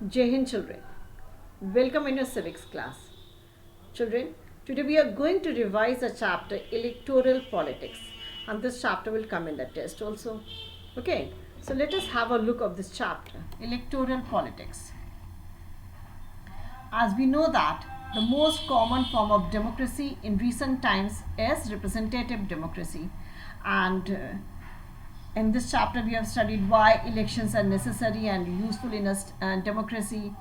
Jai Hind children, welcome in your civics class. Children, today we are going to revise the chapter electoral politics, and this chapter will come in the test also. Okay, so let us have a look of this chapter, electoral politics. As we know that the most common form of democracy in recent times is representative democracy, and in this chapter we have studied why elections are necessary and useful in a democracy,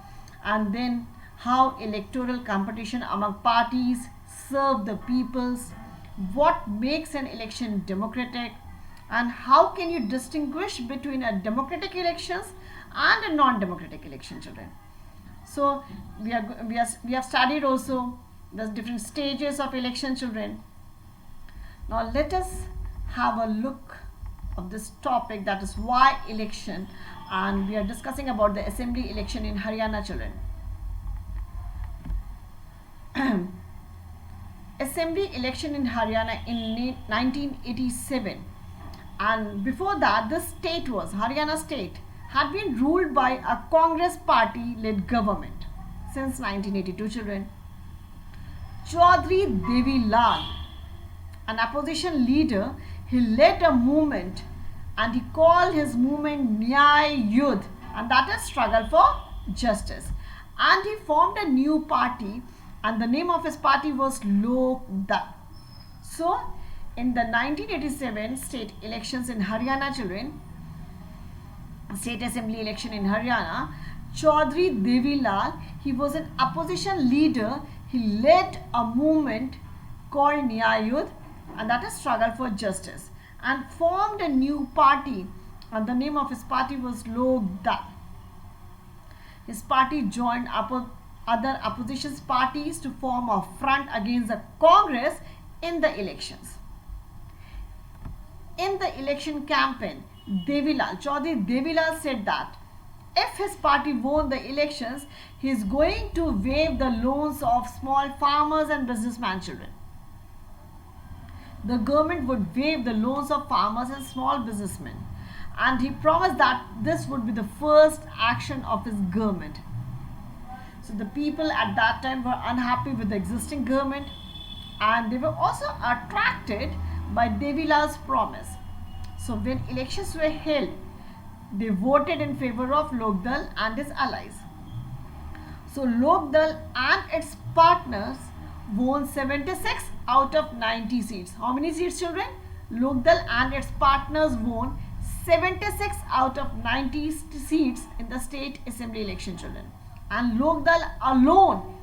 and then how electoral competition among parties serve the peoples, what makes an election democratic, and how can you distinguish between a democratic elections and a non-democratic election, children. So we have studied also the different stages of election, children. Now let us have a look of this topic, that is why election, and we are discussing about the assembly election in Haryana, children. Assembly election in Haryana in 1987, and before that the state was Haryana state had been ruled by a Congress party led government since 1982, children. Chaudhry Devi Lal, an opposition leader, he led a movement and he called his movement Nyay Yudh, and that is struggle for justice. And he formed a new party, and the name of his party was Lok Dal. So, in the 1987 state elections in Haryana, children, state assembly election in Haryana, Chaudhry Devi Lal, he was an opposition leader. He led a movement called Nyay Yudh, and that is struggle for justice, and formed a new party, and the name of his party was Lok Dal. His party joined other opposition parties to form a front against the Congress in the elections. In the election campaign, Chaudhry Devi Lal said that if his party won the elections, he is going to waive the loans of small farmers and businessmen, children. The government would waive the loans of farmers and small businessmen, and he promised that this would be the first action of his government. So the people at that time were unhappy with the existing government, and they were also attracted by Devi Lal's promise. So when elections were held, they voted in favor of Lok Dal and his allies. So Lok Dal and its partners won 76 out of 90 seats. How many seats, children? Lok Dal and its partners won 76 out of 90 seats in the state assembly election, children. And Lok Dal alone,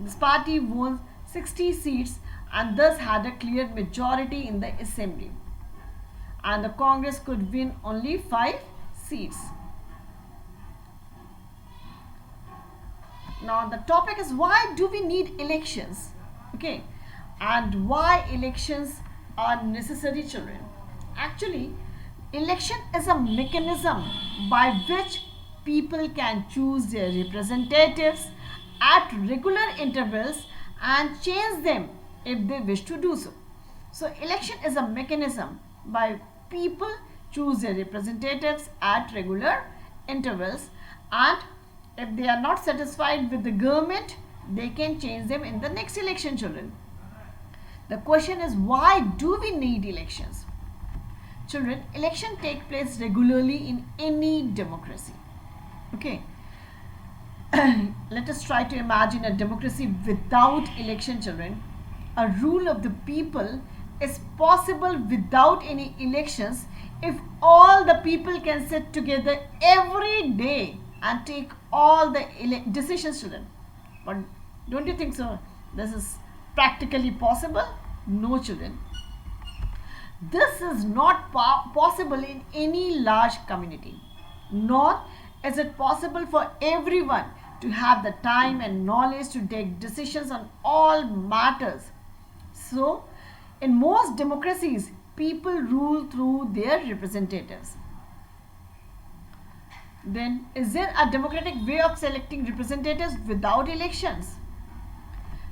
this party won 60 seats and thus had a clear majority in the assembly. And the Congress could win only 5 seats. Now the topic is, why do we need elections? Okay, and why elections are necessary, children. Actually, election is a mechanism by which people can choose their representatives at regular intervals and change them if they wish to do so. So election is a mechanism by people choose their representatives at regular intervals, and if they are not satisfied with the government, they can change them in the next election, children. The question is, why do we need elections? Children, election take place regularly in any democracy. Okay. Let us try to imagine a democracy without election, children. A rule of the people is possible without any elections if all the people can sit together every day and take all the decisions, children. But don't you think so? This is practically possible? No, children. This is not possible in any large community, nor is it possible for everyone to have the time and knowledge to take decisions on all matters. So, in most democracies, people rule through their representatives. Then, is there a democratic way of selecting representatives without elections?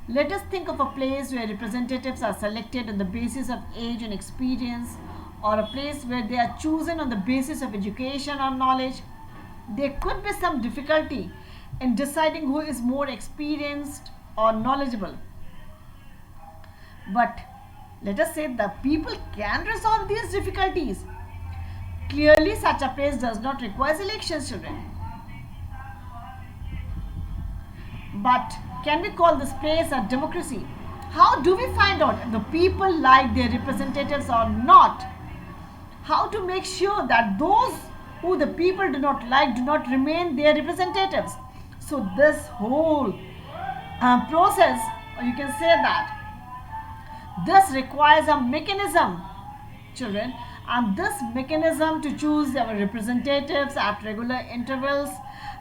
Let us think of a place where representatives are selected on the basis of age and experience, or a place where they are chosen on the basis of education or knowledge. There could be some difficulty in deciding who is more experienced or knowledgeable. But let us say the people can resolve these difficulties. Clearly, such a place does not require elections, children. But can we call this place a democracy? How do we find out if the people like their representatives or not? How to make sure that those who the people do not like do not remain their representatives? So this whole process, or you can say that this requires a mechanism, children, and this mechanism to choose our representatives at regular intervals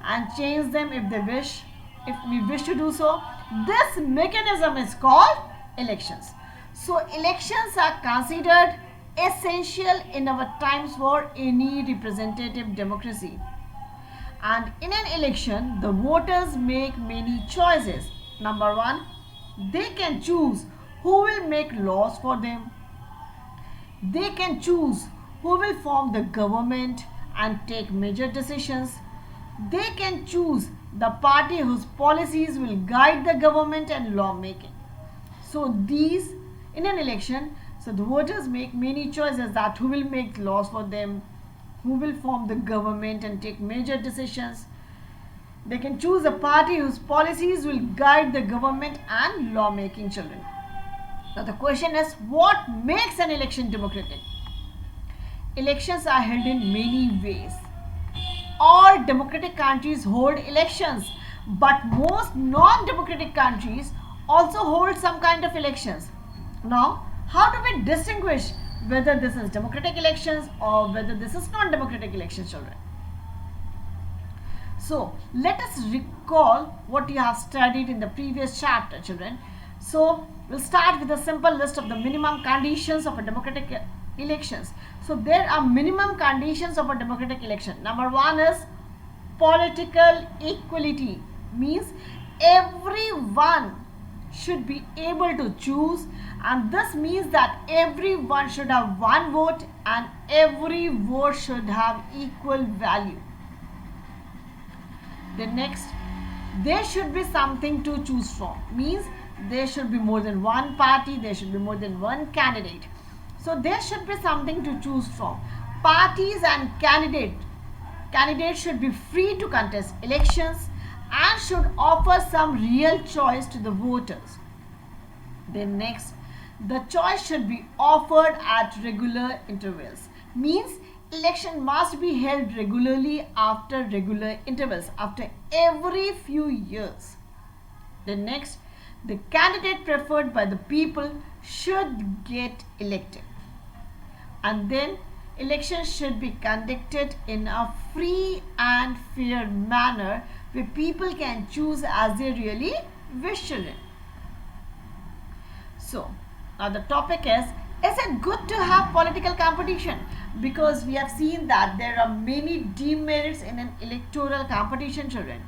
and change them if they wish, if we wish to do so. This mechanism is called elections. So elections are considered essential in our times for any representative democracy. And in an election, the voters make many choices. Number one, they can choose who will make laws for them. They can choose who will form the government and take major decisions. They can choose the party whose policies will guide the government and lawmaking. So these, in an election, so the voters make many choices that who will make laws for them, who will form the government and take major decisions. They can choose a party whose policies will guide the government and lawmaking, children. Now the question is, what makes an election democratic? Elections are held in many ways. All democratic countries hold elections, but most non-democratic countries also hold some kind of elections. Now, how do we distinguish whether this is democratic elections or whether this is non-democratic elections, children? So, let us recall what you have studied in the previous chapter, children. So, we'll start with a simple list of the minimum conditions of a democratic elections. So, there are minimum conditions of a democratic election. Number one is political equality, means everyone should be able to choose, and this means that everyone should have one vote and every vote should have equal value. The next, there should be something to choose from, means there should be more than one party, there should be more than one candidate. So there should be something to choose from. Parties and candidates should be free to contest elections and should offer some real choice to the voters. Then next, the choice should be offered at regular intervals, means election must be held regularly after regular intervals, after every few years. Then next, the candidate preferred by the people should get elected. And then elections should be conducted in a free and fair manner where people can choose as they really wish to. So, now the topic is it good to have political competition? Because we have seen that there are many demerits in an electoral competition, children.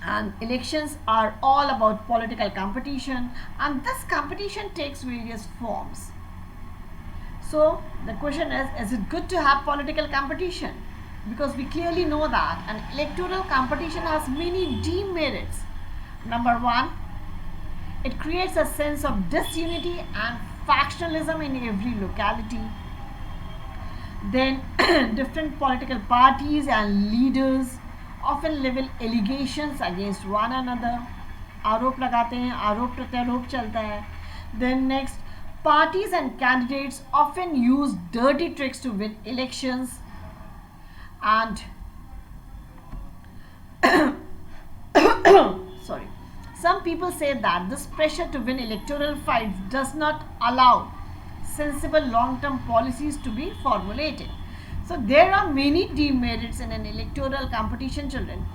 And elections are all about political competition, and this competition takes various forms. So the question is it good to have political competition? Because we clearly know that an electoral competition has many demerits. Number one, it creates a sense of disunity and factionalism in every locality. Then different political parties and leaders often level allegations against one another. आरोप लगाते हैं, आरोप प्रत्यारोप चलता है. Then next, parties and candidates often use dirty tricks to win elections. And sorry, some people say that this pressure to win electoral fights does not allow sensible long-term policies to be formulated. So there are many demerits in an electoral competition, children,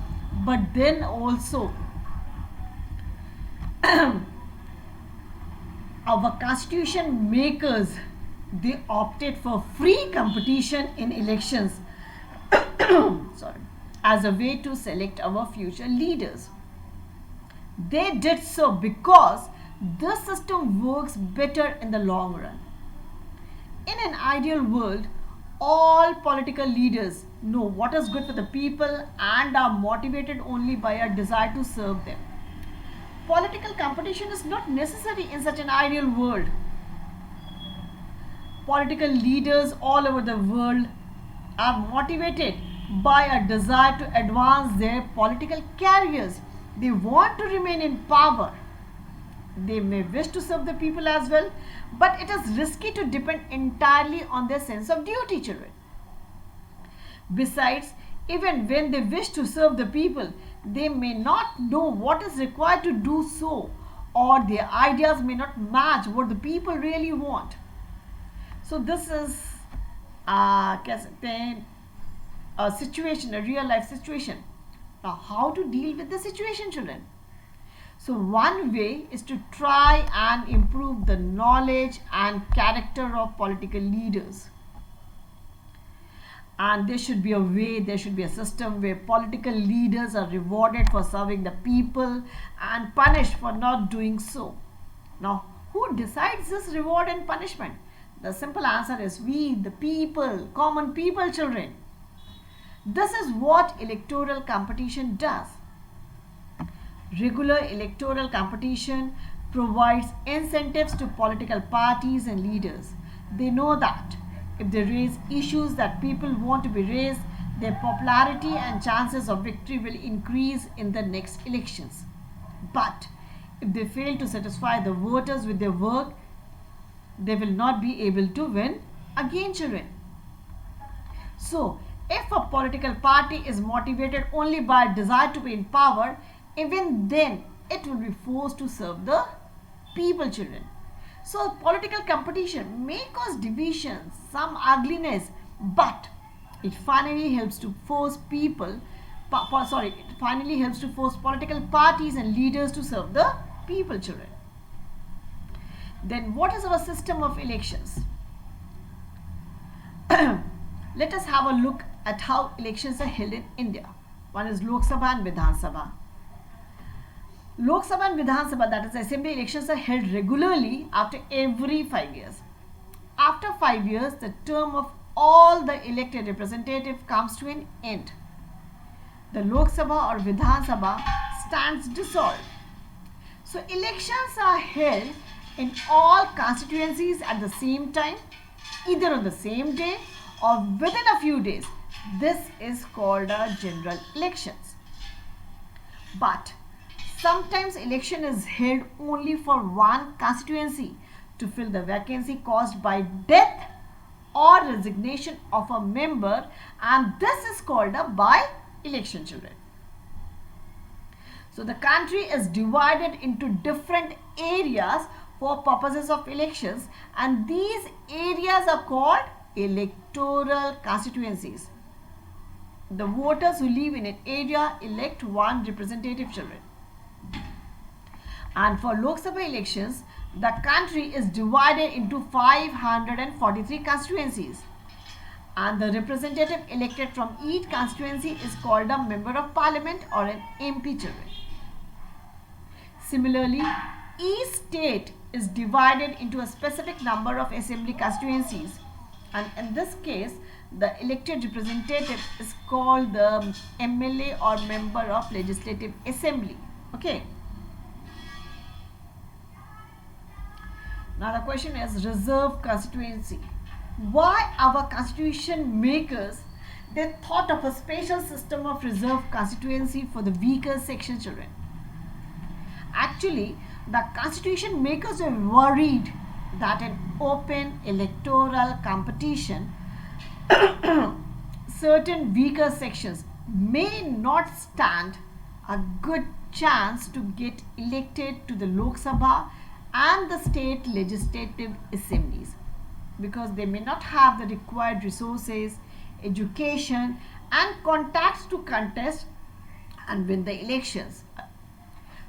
but then also our constitution makers, they opted for free competition in elections sorry, as a way to select our future leaders. They did so because this system works better in the long run. In an ideal world, all political leaders know what is good for the people and are motivated only by a desire to serve them. Political competition is not necessary in such an ideal world. Political leaders all over the world are motivated by a desire to advance their political careers. They want to remain in power. They may wish to serve the people as well, but it is risky to depend entirely on their sense of duty, children. Besides, even when they wish to serve the people, they may not know what is required to do so, or their ideas may not match what the people really want. So this is क्या सकते हैं a situation, a real life situation. Now, how to deal with the situation, children? So one way is to try and improve the knowledge and character of political leaders. And there should be a way, there should be a system where political leaders are rewarded for serving the people and punished for not doing so. Now, who decides this reward and punishment? The simple answer is we, the people, common people, children. This is what electoral competition does. Regular electoral competition provides incentives to political parties and leaders. They know that if they raise issues that people want to be raised, their popularity and chances of victory will increase in the next elections. But if they fail to satisfy the voters with their work, they will not be able to win again, children. So, if a political party is motivated only by a desire to be in power, even then it will be forced to serve the people, children. So, political competition may cause divisions, some ugliness, but it finally helps to force people, it finally helps to force political parties and leaders to serve the people, children. Then what is our system of elections? Let us have a look at how elections are held in India. One is Lok Sabha and Vidhan Sabha. Lok Sabha and Vidhan Sabha, that is assembly elections, are held regularly after every 5 years. After 5 years, the term of all the elected representatives comes to an end. The Lok Sabha or Vidhan Sabha stands dissolved. So elections are held in all constituencies at the same time, either on the same day or within a few days. This is called a general elections. But sometimes election is held only for one constituency to fill the vacancy caused by death or resignation of a member, and this is called a by-election, children. So the country is divided into different areas for purposes of elections, and these areas are called electoral constituencies. The voters who live in an area elect one representative, children. And for Lok Sabha elections, the country is divided into 543 constituencies, and the representative elected from each constituency is called a member of parliament or an MP, children. Similarly, each state is divided into a specific number of assembly constituencies, and in this case the elected representative is called the MLA or member of legislative assembly. Okay. Now the question is reserve constituency. Why our constitution makers they thought of a special system of reserve constituency for the weaker section, children? Actually, the constitution makers were worried that in open electoral competition, certain weaker sections may not stand a good chance to get elected to the Lok Sabha and the state legislative assemblies, because they may not have the required resources, education and contacts to contest and win the elections.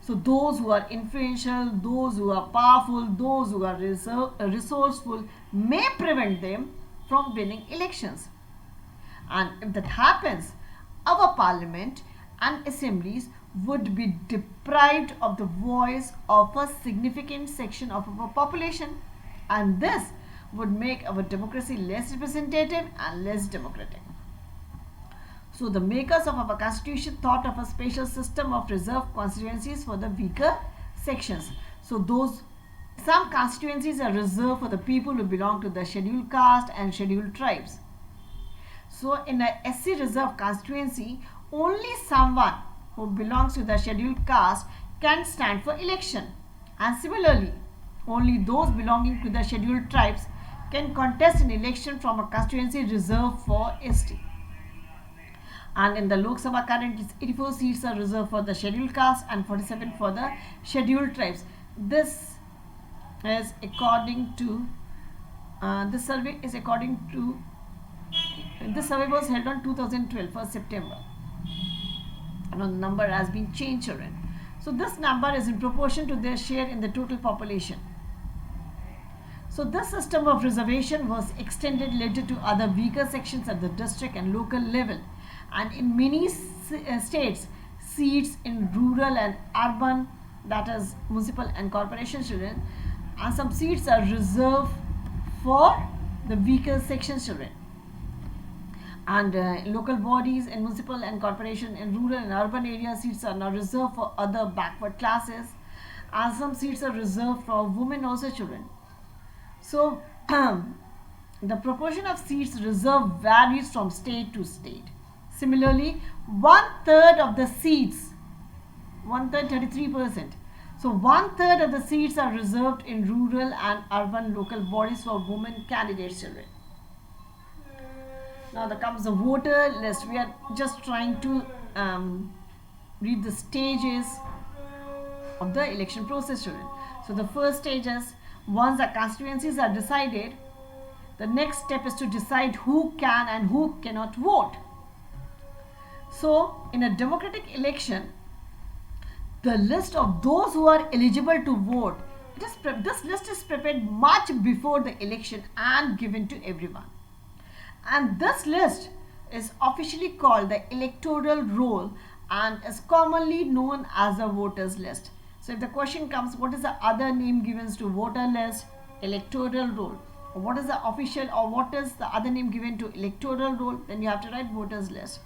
So those who are influential, those who are powerful, those who are resourceful may prevent them from winning elections. And if that happens, our parliament and assemblies would be deprived of the voice of a significant section of our population, and this would make our democracy less representative and less democratic. So the makers of our constitution thought of a special system of reserved constituencies for the weaker sections. So those some constituencies are reserved for the people who belong to the scheduled caste and scheduled tribes. So in a SC reserved constituency, only someone who belongs to the scheduled caste can stand for election. And similarly, only those belonging to the scheduled tribes can contest an election from a constituency reserved for ST. And in the Lok Sabha currently 84 seats are reserved for the scheduled caste and 47 for the scheduled tribes. This is according to this survey was held on 2012 for September. And the number has been changed, children. So this number is in proportion to their share in the total population. So this system of reservation was extended later to other weaker sections at the district and local level. And in many states, seats in rural and urban, that is municipal and corporation children, and some seats are reserved for the weaker section children. And local bodies in municipal and corporation in rural and urban area seats are now reserved for other backward classes, and some seats are reserved for women also children. So the proportion of seats reserved varies from state to state. Similarly, 1/3 of the seats, 1/3, 33%. So 1/3 of the seats are reserved in rural and urban local bodies for women candidates children. Now there comes the voter list. We are just trying to read the stages of the election process children. So the first stage is, once the constituencies are decided, the next step is to decide who can and who cannot vote. So in a democratic election, the list of those who are eligible to vote, this list is prepared much before the election and given to everyone. And this list is officially called the electoral roll and is commonly known as the voters list. So if the question comes, what is the other name given to voter list? Electoral roll. Or what is the official, or what is the other name given to electoral roll? Then you have to write voters list.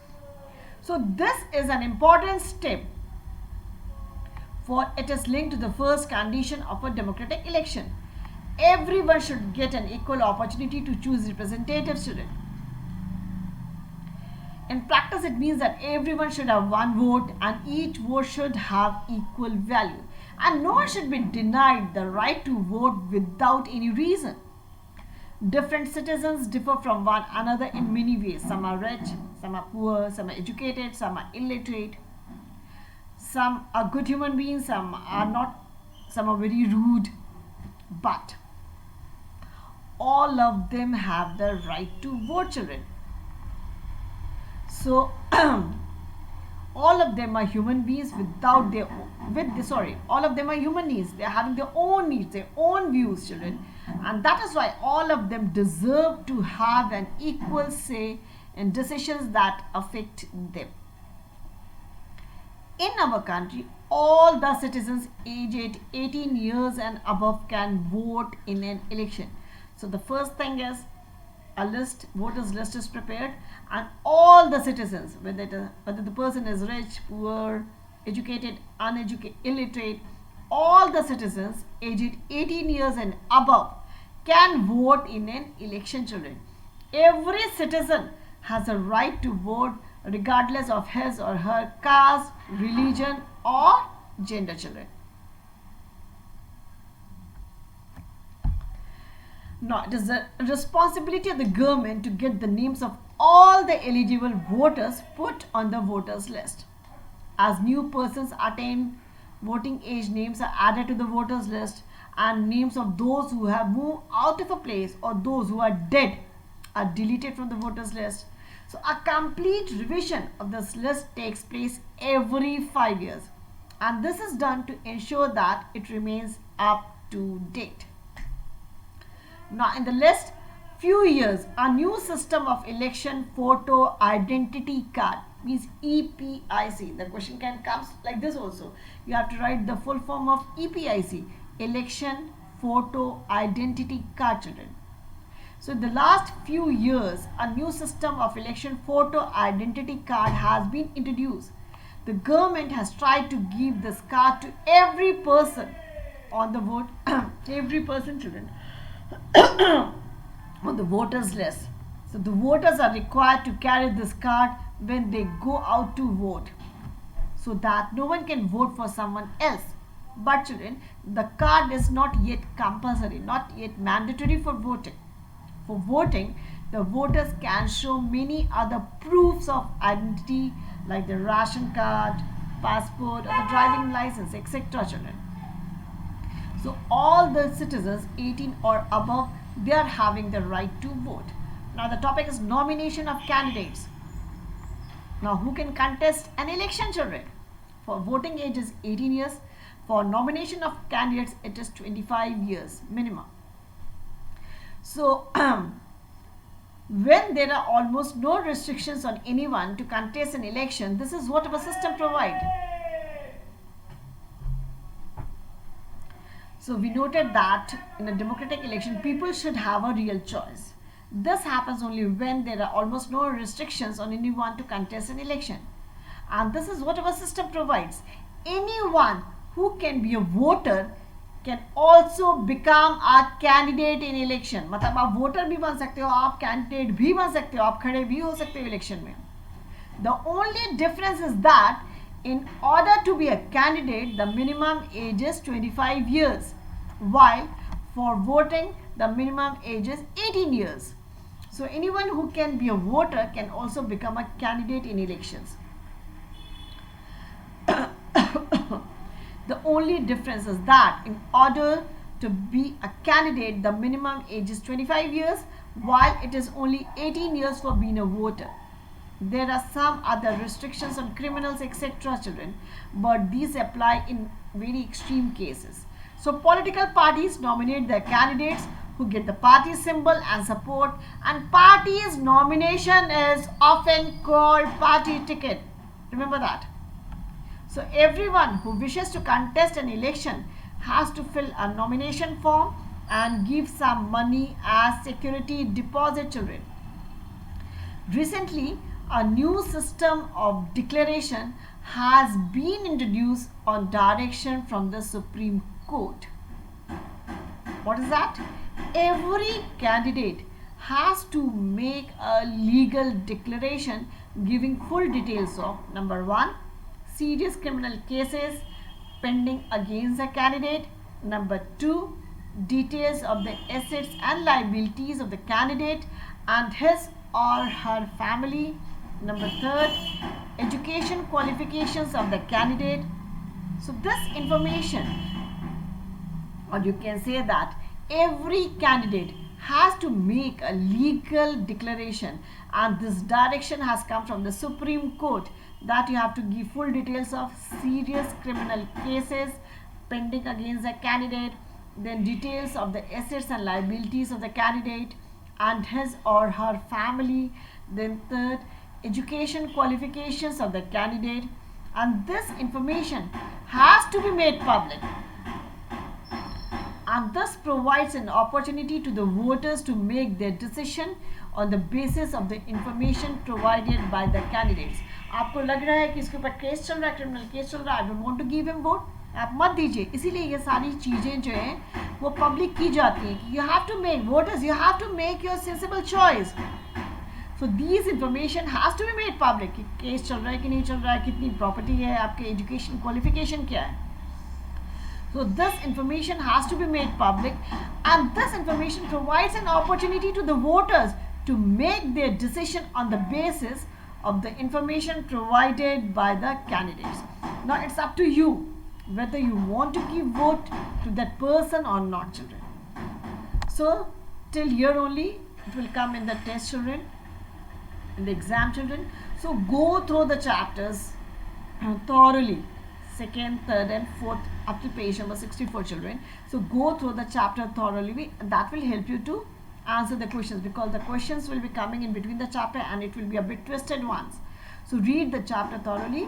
So this is an important step, for it is linked to the first condition of a democratic election. Everyone should get an equal opportunity to choose representatives children. In practice, it means that everyone should have one vote and each vote should have equal value. And no one should be denied the right to vote without any reason. Different citizens differ from one another in many ways. Some are rich, some are poor, some are educated, some are illiterate. Some are good human beings, some are not, some are very rude. But all of them have the right to vote children. So all of them are human beings without their all of them are human needs. They are having their own needs, their own views children, and that is why all of them deserve to have an equal say in decisions that affect them. In our country, all the citizens aged 18 years and above can vote in an election. So the first thing is, a voters list is prepared, and all the citizens, whether the person is rich, poor, educated, uneducated, illiterate, all the citizens aged 18 years and above can vote in an election children. Every citizen has a right to vote regardless of his or her caste, religion or gender children. Now, it is the responsibility of the government to get the names of all the eligible voters put on the voters list. As new persons attain voting age, names are added to the voters list, and names of those who have moved out of a place or those who are dead are deleted from the voters list. So a complete revision of this list takes place every 5 years, and this is done to ensure that it remains up to date. Now in the list few years, a new system of election photo identity card, means EPIC. The question can come like this also. You have to write the full form of EPIC, election photo identity card children. So in the last few years, a new system of election photo identity card has been introduced. The government has tried to give this card to every person on the vote, every person, children, on the voters list. So the voters are required to carry this card when they go out to vote, so that no one can vote for someone else. But children, the card is not yet compulsory, not yet mandatory for voting. For voting, the voters can show many other proofs of identity like the ration card, passport, or the driving license, etc. children. So all the citizens 18 or above, they are having the right to vote. Now the topic is nomination of candidates. Now who can contest an election, children? For voting age is 18 years. For nomination of candidates, it is 25 years minimum. So when there are almost no restrictions on anyone to contest an election, this is what our system provides. So we noted that in a democratic election, people should have a real choice. This happens only when there are almost no restrictions on anyone to contest an election. And this is what our system provides. Anyone who can be a voter can also become a candidate in election. मतलब आप voter भी बन सकते हो, आप candidate भी बन सकते हो, आप खड़े भी हो सकते हो election में. The only difference is that in order to be a candidate, the minimum age is 25 years, while for voting, the minimum age is 18 years. So anyone who can be a voter can also become a candidate in elections. The only difference is that in order to be a candidate, the minimum age is 25 years, while it is only 18 years for being a voter. There are some other restrictions on criminals, etc. children, but these apply in very extreme cases. So political parties nominate their candidates who get the party symbol and support, and party's nomination is often called party ticket. Remember that. So everyone who wishes to contest an election has to fill a nomination form and give some money as security deposit, children. Recently, a new system of declaration has been introduced on direction from the Supreme Court. What is that? Every candidate has to make a legal declaration giving full details of number 1, serious criminal cases pending against a candidate, number 2, details of the assets and liabilities of the candidate and his or her family, number 3, education qualifications of the candidate. So this information, or you can say that every candidate has to make a legal declaration, and this direction has come from the Supreme Court that you have to give full details of serious criminal cases pending against a candidate, then details of the assets and liabilities of the candidate and his or her family, then third, education qualifications of the candidate, and this information has to be made public, and thus provides an opportunity to the voters to make their decision on the basis of the information provided by the candidates. आपको लग रहा है कि इसके ऊपर case चल रहा है, क्रिमिनल केस चल रहा है, I don't want to give him vote, आप मत दीजिए. इसीलिए ये सारी चीज़ें जो हैं वो पब्लिक की जाती हैं कि you have to make voters, you have to make your sensible choice. So these information has to be made public कि केस चल रहा है कि नहीं चल रहा है, कितनी प्रॉपर्टी है, आपके एजुकेशन क्वालिफिकेशन क्या है. So this information has to be made public, and this information provides an opportunity to the voters to make their decision on the basis of the information provided by the candidates. Now it's up to you whether you want to give vote to that person or not, children. So till here only it will come in the test, children, in the exam, children. So go through the chapters thoroughly, second, third and fourth up to page number 64, children. So go through the chapter thoroughly, and that will help you to answer the questions, because the questions will be coming in between the chapter and it will be a bit twisted ones. So read the chapter thoroughly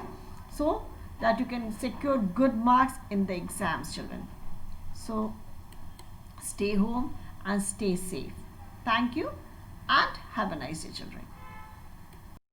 so that you can secure good marks in the exams, children. So stay home and stay safe. Thank you and have a nice day, children.